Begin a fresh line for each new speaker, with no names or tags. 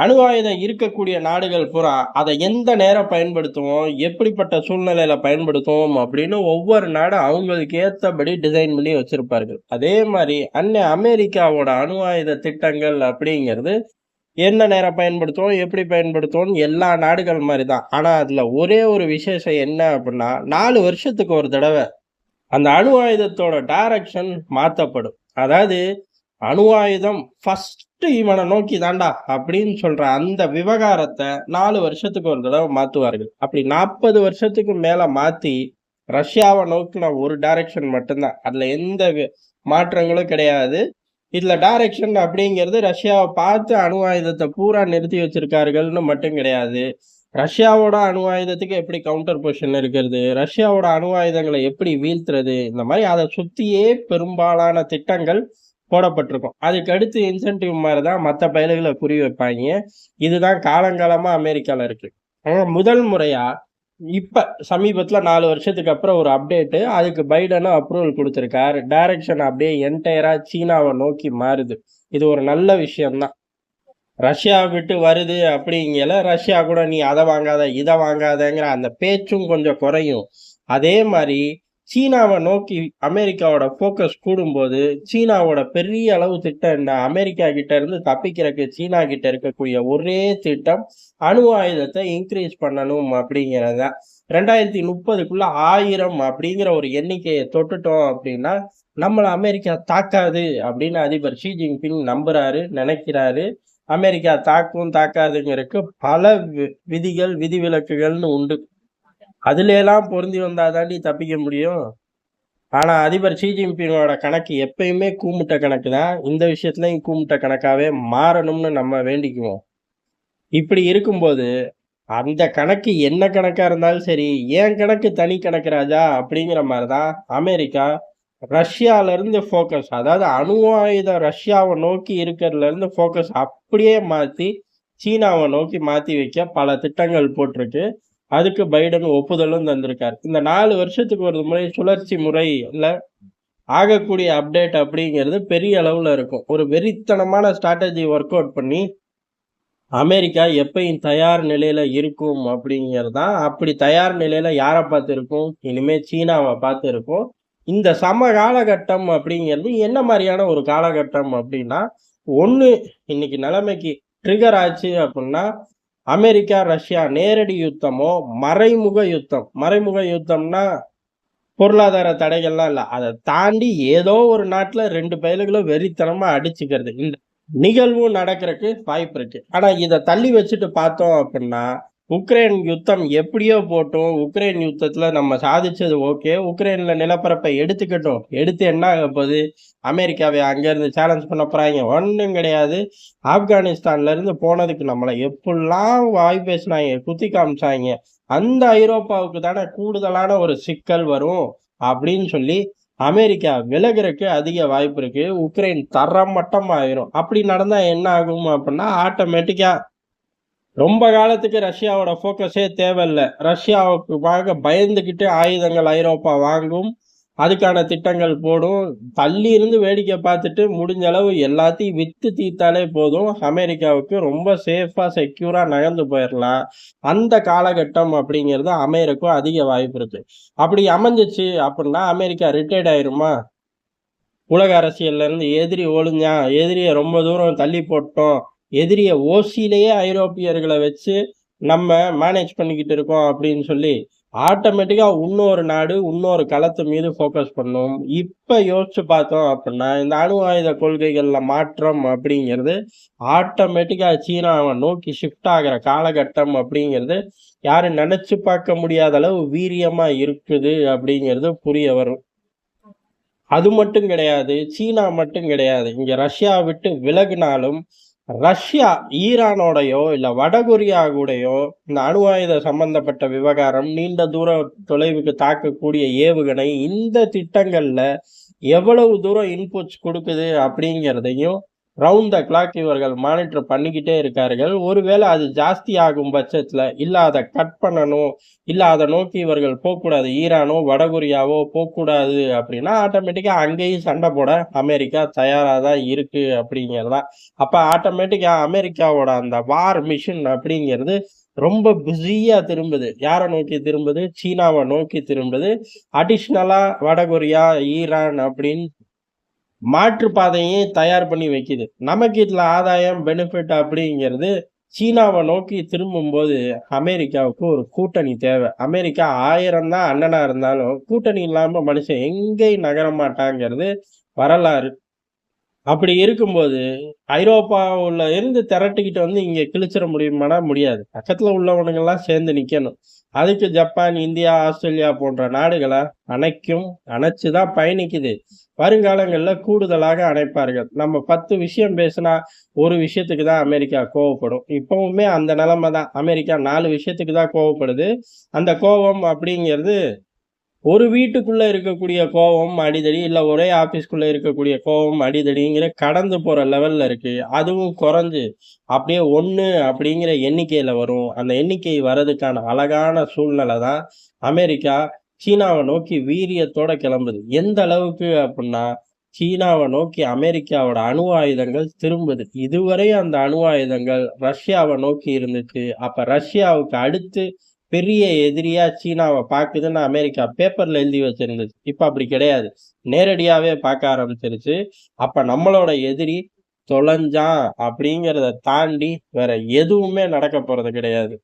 அணு ஆயுதம் இருக்கக்கூடிய நாடுகள் பூரா அதை எந்த நேரம் பயன்படுத்துவோம், எப்படிப்பட்ட சூழ்நிலையில பயன்படுத்துவோம் அப்படின்னு ஒவ்வொரு நாடும் அவங்களுக்கு ஏத்தபடி டிசைன் பண்ணி வச்சிருப்பார்கள். அதே மாரி அமெரிக்காவோட அணு ஆயுத திட்டங்கள் அப்படிங்கிறது என்ன நேரம் பயன்படுத்துவோம், எப்படி பயன்படுத்துவோம்னு எல்லா நாடுகள் மாரி தான். ஆனா அதுல ஒரே ஒரு விசேஷம் என்ன அப்படின்னா, 4 வருஷத்துக்கு ஒரு தடவ அந்த அணு ஆயுதத்தோட டைரக்ஷன் மாத்தப்படும். அதாவது அணு ஆயுதம் ஃபர்ஸ்ட்டு இவன நோக்கி தான்டா அப்படின்னு சொல்ற அந்த விவகாரத்த 4 வருஷத்துக்கு ஒரு தடவ மாத்துவார்கள். அப்படி 40 வருஷத்துக்கு மேல மாத்தி, ரஷ்யாவ நோக்குன ஒரு டைரக்ஷன் மட்டும் தான். அதுல எந்த மாற்றங்களும் கிடையாது. இதுல டைரக்ஷன் அப்படிங்கிறது ரஷ்யாவ பார்த்து அணு ஆயுதத்த பூரா நிறுத்தி வச்சிருக்கார்கள்ன்னு மட்டும் கிடையாது. ரஷ்யாவோட அணு ஆயுதத்துக்கு எப்படி கவுண்டர் பொசிஷன் இருக்கிறது, ரஷ்யாவோட அணு ஆயுதங்கள எப்படி வீழ்த்துறது, இந்த மாரி அத சுத்தியே பெரும்பாலான திட்டங்கள் போடப்பட்டிருக்கும். அதுக்கு அடுத்து இன்சென்டிவ் மாரி தான் மத்த பயலுகள குறி வைப்பாய்ங்க. இதுதான் காலங்காலமா அமெரிக்கால இருக்கு. முதல் முறையா இப்ப சமீபத்துல 4 வருஷத்துக்கு அப்புறம் ஒரு அப்டேட்டு. அதுக்கு பைடனும் அப்ரூவல் குடுத்திருக்கார். டைரக்ஷன் அப்படியே என்டையரா சீனாவ நோக்கி மாறுது. இது ஒரு நல்ல விஷயம் தான். ரஷ்யாவ விட்டு வருது அப்படிங்கையில, ரஷ்யா கூட நீ அத வாங்காத, இத வாங்காதங்கிற அந்த பேச்சும் கொஞ்சம் குறையும். அதே மாரி சீனாவ நோக்கி அமெரிக்காவோட ஃபோக்கஸ் கூடும்போது, சீனாவோட பெரிய அளவு திட்டம் என்ன? அமெரிக்கா கிட்ட இருந்து தப்பிக்கிறக்கு சீனா கிட்ட இருக்கக்கூடிய ஒரே திட்டம், அணு ஆயுதத்த இன்கிரீஸ் பண்ணணும் அப்படிங்கிறது தான். 2030க்குள்ள 1000 அப்படிங்கிற ஒரு எண்ணிக்கைய தொட்டுட்டோம் அப்படின்னா, நம்மள அமெரிக்கா தாக்காது அப்படின்னு அதிபர் ஷி ஜின்பிங் நம்புறாரு, நெனைக்கிறாரு. அமெரிக்கா தாக்கும், தாக்காதுங்கிறதுக்கு பல விதிகள், விதிவிலக்குகள்னு உண்டு. அதுலயெல்லாம் பொருந்தி வந்தா தாண்டி தப்பிக்க முடியும். ஆனா அதிபர் ஷி ஜின்பிங்கோட கணக்கு எப்பயுமே கூமுட்ட கணக்கு தான். இந்த விஷயத்துலயும் கூமுட்ட கணக்காவே மாறணும்னு நம்ம வேண்டிக்குவோம். இப்படி இருக்கும்போது, அந்த கணக்கு என்ன கணக்கா இருந்தாலும் சரி, என் கணக்கு தனி கணக்கு ராஜா அப்படிங்கிற மாரி தான் அமெரிக்கா ரஷ்யால இருந்து ஃபோக்கஸ், அதாவது அணு ஆயுதம் ரஷ்யாவ நோக்கி இருக்கிறதுல இருந்து ஃபோக்கஸ் அப்படியே மாத்தி, சீனாவ நோக்கி மாத்தி வைக்க பல திட்டங்கள் போட்டிருக்கு. அதுக்கு பைடன் ஒப்புதலும் தந்திருக்கார். இந்த 4 வருஷத்துக்கு ஒரு முறை சுழற்சி முறையில ஆகக்கூடிய அப்டேட் அப்படிங்கிறது பெரிய அளவுல இருக்கும். ஒரு வெறித்தனமான ஸ்ட்ராட்டஜி ஒர்க் அவுட் பண்ணி, அமெரிக்கா எப்பயும் தயார் நிலையில இருக்கும் அப்படிங்கிறது தான். அப்படி தயார் நிலையில யார பார்த்து இருக்கும்? இனிமே சீனாவ பார்த்து இருக்கும். இந்த காலகட்டம் அப்படிங்கிறது என்ன மாரியான ஒரு காலகட்டம் அப்படின்னா, ஒண்ணு இன்னைக்கு நிலைமைக்கு ட்ரிகர் ஆச்சு அப்படின்னா, அமெரிக்கா, ரஷ்யா நேரடி யுத்தமோ, மறைமுக யுத்தம். மறைமுக யுத்தம்னா, பொருளாதார தடைகள்லாம் இல்ல. அத தாண்டி ஏதோ ஒரு நாட்டுல 2 பயலுகளும் வெறித்தனமா அடிச்சுக்கிறது. இந்த நிகழ்வும் நடக்கறக்கு வாய்ப்பு இருக்கு. ஆனா இத தள்ளி வச்சுட்டு பார்த்தோம் அப்படின்னா, உக்ரைன் யுத்தம் எப்படியோ போட்டும், உக்ரைன் யுத்தத்துல நம்ம சாதிச்சது ஓகே. உக்ரைன்ல நிலப்பரப்பை எடுத்துக்கட்டும். எடுத்து என்ன ஆகப்போது? அமெரிக்காவை அங்கேருந்து சேலஞ்ச் பண்ண போறாய்ங்க. ஒண்ணும் கிடையாது. ஆப்கானிஸ்தான்ல இருந்து போனதுக்கு நம்மள எப்புட்லாம் வாய் பேசுனாய்ங்க, குத்தி காமிச்சாய்ங்க. அந்த ஐரோப்பாவுக்கு தானே கூடுதலான ஒரு சிக்கல் வரும் அப்படின்னு சொல்லி அமெரிக்கா விலகுறதுக்கு அதிக வாய்ப்பு இருக்கு. உக்ரைன் தரைமட்டம் ஆயிரும். அப்படி நடந்தா என்ன ஆகும் அப்படின்னா, ஆட்டோமேட்டிக்கா ரொம்ப காலத்துக்கு ரஷ்யாவோட ஃபோக்கஸே தேவையில்ல. ரஷ்யாவுக்காக பயந்துகிட்டு ஆயுதங்கள் ஐரோப்பா வாங்கும். அதுக்கான திட்டங்கள் போடும். தள்ளி இருந்து வேடிக்கை பார்த்துட்டு முடிஞ்ச அளவு எல்லாத்தையும் வித்து தீர்த்தாலே போதும். அமெரிக்காவுக்கு ரொம்ப சேஃபா, செக்யூரா நகர்ந்து போயிரலாம். அந்த காலகட்டம் அப்படிங்கிறது அமையறக்கும் அதிக வாய்ப்பு இருக்கு. அப்படி அமைஞ்சுச்சு அப்படின்னா, அமெரிக்கா ரிட்டயர்ட் ஆயிருமா? உலக அரசியல்ல இருந்து எதிரி ஒழிஞ்சான், எதிரிய ரொம்ப தூரம் தள்ளி போட்டோம், எதிரிய ஓசியிலேயே ஐரோப்பியர்கள வச்சு நம்ம மேனேஜ் பண்ணிக்கிட்டு இருக்கோம் அப்படின்னு சொல்லி, ஆட்டோமேட்டிக்கா இன்னொரு நாடு, இன்னொரு களத்து மீது ஃபோக்கஸ் பண்ணும். இப்ப யோசிச்சு பார்த்தோம் அப்படின்னா, இந்த அணு ஆயுத கொள்கைகள்ல மாற்றம் அப்படிங்கிறது ஆட்டோமேட்டிக்கா சீனாவ நோக்கி ஷிஃப்ட் ஆகுற காலகட்டம் அப்படிங்கிறது, யாரும் நெனச்சு பார்க்க முடியாத அளவு வீரியமா இருக்குது அப்படிங்கிறது புரிய வரும். அது மட்டும் கிடையாது. சீனா மட்டும் கிடையாது. இங்க ரஷ்யா விட்டு விலகுனாலும், ரஷ்யா ஈரானோடையோ, இல்ல வடகொரியா கூடயோ இந்த அணு ஆயுத சம்பந்தப்பட்ட விவகாரம், நீண்ட தொலைவுக்கு தாக்கக்கூடிய ஏவுகணை, இந்த திட்டங்கள்ல எவ்வளவு தூரம் இன்புட்ஸ் குடுக்குது அப்படிங்கிறதையும் ரவுண்ட் த கிளாக் இவர்கள் மானிட்டர் பண்ணிக்கிட்டே இருக்கார்கள். ஒருவேளை அது ஜாஸ்தி ஆகும் பட்சத்துல, இல்ல அத கட் பண்ணணும், இல்ல அத நோக்கி இவர்கள் போக்கூடாது. ஈரானோ, வடகொரியாவோ போக்கூடாது அப்படின்னா, ஆட்டோமேட்டிக்கா அங்கேயும் சண்டை போட அமெரிக்கா தயாரா தான் இருக்கு அப்படிங்கிறது தான். அப்ப ஆட்டோமேட்டிக்கா அமெரிக்காவோட அந்த வார் மிஷன் அப்படிங்கிறது ரொம்ப பிஸியா திரும்புது. யார நோக்கி திரும்புது? சீனாவ நோக்கி திரும்புது. அடிஷனலா வடகொரியா, ஈரான் அப்படின்னு மாற்று பாதையும் தயார் பண்ணி வைக்குது. நமக்கு இதுல ஆதாயம், பெனிஃபிட் அப்படிங்கிறது சீனாவ நோக்கி திரும்பும்போது, அமெரிக்காவுக்கு ஒரு கூட்டணி தேவை. அமெரிக்கா 1000 தான் அண்ணனா இருந்தாலும், கூட்டணி இல்லாம மனுஷன் எங்கேயும் நகர மாட்டாங்கிறது வரலாறு. அப்படி இருக்கும்போது, ஐரோப்பாவுல இருந்து திரட்டிக்கிட்டு வந்து இங்க கிழிச்சிட முடியுமானா முடியாது. பக்கத்துல உள்ளவனுங்கலாம் சேர்ந்து நிக்கணும். அதுக்கு ஜப்பான், இந்தியா, ஆஸ்திரேலியா போன்ற நாடுகள அணைச்சு தான் பயணிக்குது. வருங்காலங்கள்ல கூடுதலாக அணைப்பார்கள். நம்ம 10 விஷயம் பேசினா, ஒரு விஷயத்துக்கு தான் அமெரிக்கா கோவப்படும். இப்பவுமே அந்த நிலைமை தான். அமெரிக்கா 4 விஷயத்துக்கு தான் கோவப்படுது. அந்த கோவம் அப்படிங்கிறது ஒரு வீட்டுக்குள்ள இருக்கக்கூடிய கோவம், அடிதடி, இல்ல ஒரே ஆபீஸ்க்குள்ள இருக்கக்கூடிய கோவம், அடிதடிங்கிற கடந்து போற லெவல்ல இருக்கு. அதுவும் குறைஞ்சு அப்படியே 1 அப்படிங்கிற எண்ணிக்கையில வரும். அந்த எண்ணிக்கை வர்றதுக்கான அழகான சூழ்நிலை தான் அமெரிக்கா சீனாவ நோக்கி வீரியத்தோட கிளம்புது. எந்த அளவுக்கு அப்புட்ன்னா, சீனாவ நோக்கி அமெரிக்காவோட அணு ஆயுதங்கள் திரும்புது. இதுவரை அந்த அணு ஆயுதங்கள் ரஷ்யாவ நோக்கி இருந்துச்சு. அப்ப ரஷ்யாவுக்கு அடுத்து பெரிய எதிரியா சீனாவ பாக்குதுன்னு அமெரிக்கா பேப்பர்ல எழுதி வச்சிருந்துச்சு. இப்ப அப்படி கிடையாது. நேரடியாவே பார்க்க ஆரம்பிச்சிருச்சு. அப்ப நம்மளோட எதிரி தொலைஞ்சான் அப்படிங்கிறத தாண்டி வேற எதுவுமே நடக்க போறது கிடையாது.